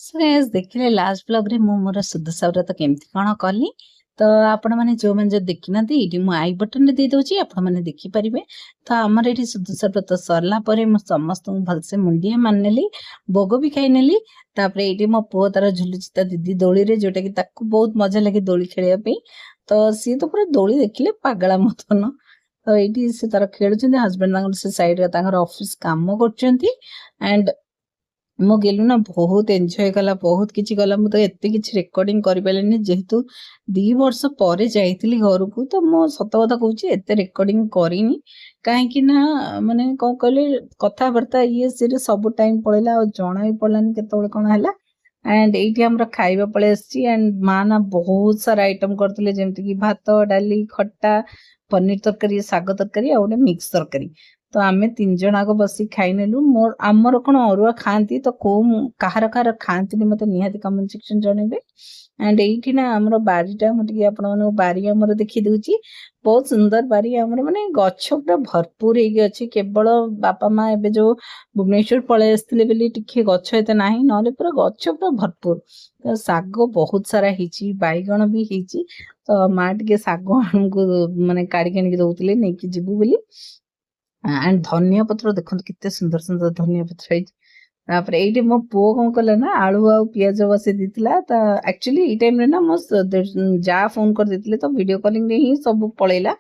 So guys देखिले last blog रे मु मोर सुदशा व्रत केमती कଣ कली तो आपण माने जो मन जो देखि नथि इडी मु आई बटन रे दे दोची आपण माने देखि परिबे। तो हमर एठी सुदशा व्रत सरला परे मु समस्त भलसे मुंडिया माननेली भोग भी खाई नेली। तापरे एठी मो पुओ तार झुलुची ता दीदी दोली रे जोटा कि ताकू बहुत मजा लागे दोली खेलिया पे। तो सी तो पूरा दोली देखिले पागला मतन। तो एठी से तार खेलुचंदी हस्बैंड तांगर से साइड रे तांगर ऑफिस काम करचंती एंड मो गेलु ना बहुत एंजॉय कला बहुत किछि कला मु तो एते किछि रेकॉर्डिंग करि पालेनी जेहेतु 2 वर्ष परे जाइतिली घर को। तो मो सत कथा कहूची एते रेकॉर्डिंग करिनी काहे कि ना माने को कहले कथा बर्ता ये सिरे सब टाइम पळेला और जणा ही पड़लानी केतोळे कोन हला। एंड एठी हमरा खाइबा पळे आछि एंड मा ना बहुत सारा आइटम करथिले जेमति कि भात डाली खट्टा पनीर तरकारी साग तरकारी आ ओने मिक्स तरकारी। तो आमे 3 जण आगो बसी खाई नेलु। मोर आमर कोन अरुआ खांती तो को काहार काहार खांती मते निहाती कमेंट सेक्शन जणेबे। एंड एठी ना हमर बारीटा मते आपण माने बारी हमर देखि दउची बहुत सुंदर बारी हमर माने गछ पूरा भरपूर हेगी अछि। केवल बापा माँ एबे जो भुवनेश्वर पळे आस्तिले बेली टिके गछ एते नाही नले पूरा गछ पूरा भरपूर। तो साग बहुत सारा हिची बाईगण भी हिची। तो माँ टिके साग हमको माने काडी के दउतले नै कि जिबु बोली। एंड धनिया पत्र देखो कितने सुंदर सुंदर धनिया पत्र तापर एठी मो पुओ कोन कले ना आलू आ पियाज बसे दितला। त एक्चुअली ई टाइम रे ना मो जा फोन कर दितले तो वीडियो कॉलिंग रे ही सब पळेला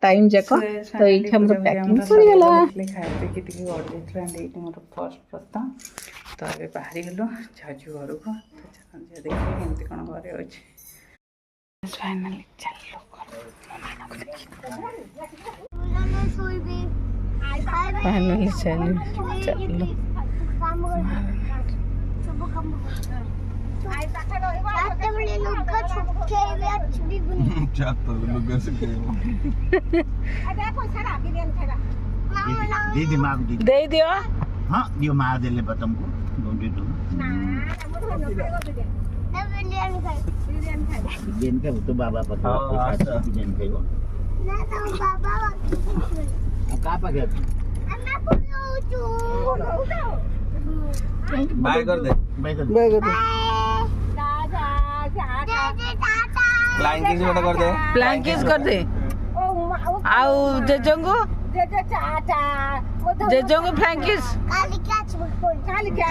टाइम जाको। तो एठी हमर पैकिंग सरी गेला खाइ पे कि टिके ऑर्डर दितला एंड एठी मोर फर्स्ट प्रथम। तो अबे बाहरी गेलो जाजू घर को तो जे देखि केमती कोन घरे अछि। फाइनली चलो फाइनली चलो दे दियो। हाँ दियो मार दे ले तुमको दे दो गेन का तो बाबा पता गेन खाइबो ना तो बाबा अब का पा गया बाय कर दे बाय कर दे फ्लाइंग किस कर दे फ्लाइंग किस कर दे आउ जेजंगो जेजंगो फ्लाइंग किस काली क्या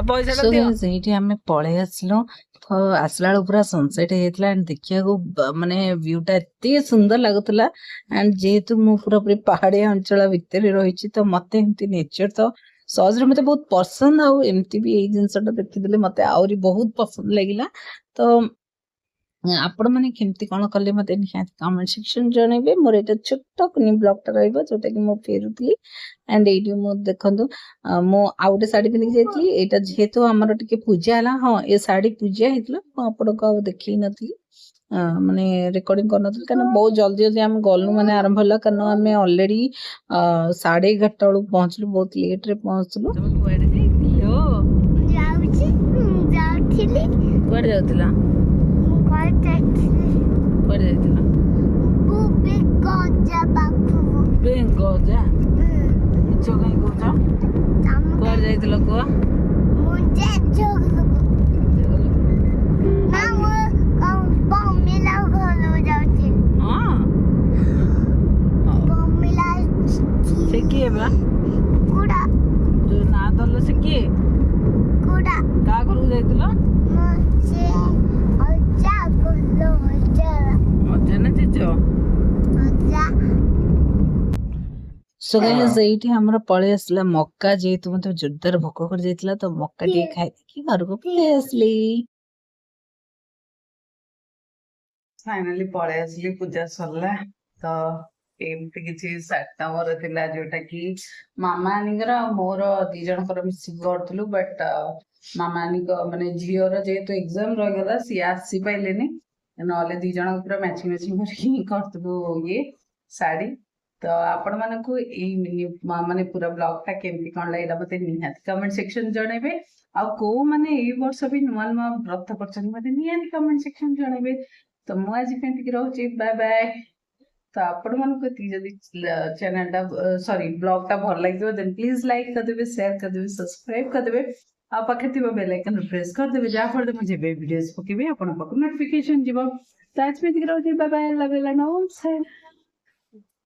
पैसा आम पलि आसलु। तो आसला पूरा सनसेट होता एंड देखिया माने व्यूटा एत सुंदर लगुला। एंड जेहेतु मु पूरा पूरी पहाड़िया अंचल भितर रही तो मत एमती नेचर तो सहज मत बहुत पसंद आमती भी जिनसा देखीदे मत आहरी बहुत पसंद लगिला। तो आपण मैंने केमती कौन कले मत निहाती कमेंट सेक्शन जनइबे। मोर एटा छोट कुनी ब्लॉग टा रहइबो जोटा कि मो फेरुतली एंड एडी मो देखंतु मो आउटे साड़ी पिंधि जाइतली। एटा जेहेतु हमर टिके पूजा हला हां ए साड़ी पूजा हेतला आपण को देखि नथली माने रिकॉर्डिंग कर नथली कारण बहुत जल्दी जल्दी हम गलु माने आरंभ हला कारण हमें ऑलरेडी 11:30 बळु पहुंचलु बहुत लेट रे पहुंचलु। कुआडे जाउतिला गजा चोगाई गोजा कुआडे जाइतिला कुआ मुझे ना वो बमिला घलो जाउछि। हां बमिला से के बा कुडा जो ना दल से के कुडा का करू जाइतिला मुझे अच्छा गलो मजा ना चिचो मजा। सो गाइस एठी हमरा पळे आसला मक्का जेहेतु मते जोरदार भोक कर जाइतला तो मक्का टी खाइ कि घर को पळे आसली। फाइनली पळे आसली पूजा सरला। तो एमती किछि सातटा मोर थिला जोटा कि मामा निगर मोर दी जण कर मिसी करथलु बट मामा निक माने झियोर जेहेतु एग्जाम रह गला सी आसी पाइलेनी नले दी जण पूरा मैचिंग मैचिंग करथलु ये साड़ी। तो आपण मानकु माने पूरा ब्लॉग टा केमती कौन लगे मत निहाती कमेंट सेक्शन जनइबे। आ को माने ए वर्ष भी नुआ नुआ व्रत करछन मते निहाती कमेंट सेक्शन जनइबे। तो मु आज एतिकी रहूची बाय बाय। तो आपण मानक जदि चैनल टा सॉरी ब्लॉग टा भल लगे देन प्लीज लाइक कर देबे, शेयर कर देबे, सब्सक्राइब कर देबे आ पाखे थिबा बेल आइकन प्रेस कर देबे जा फल मुझे वीडियोस पकेबे आपण पाक नोटिफिकेशन जीवो। तो आज में रहूची बाय बाय, लव यू, नमस्कार।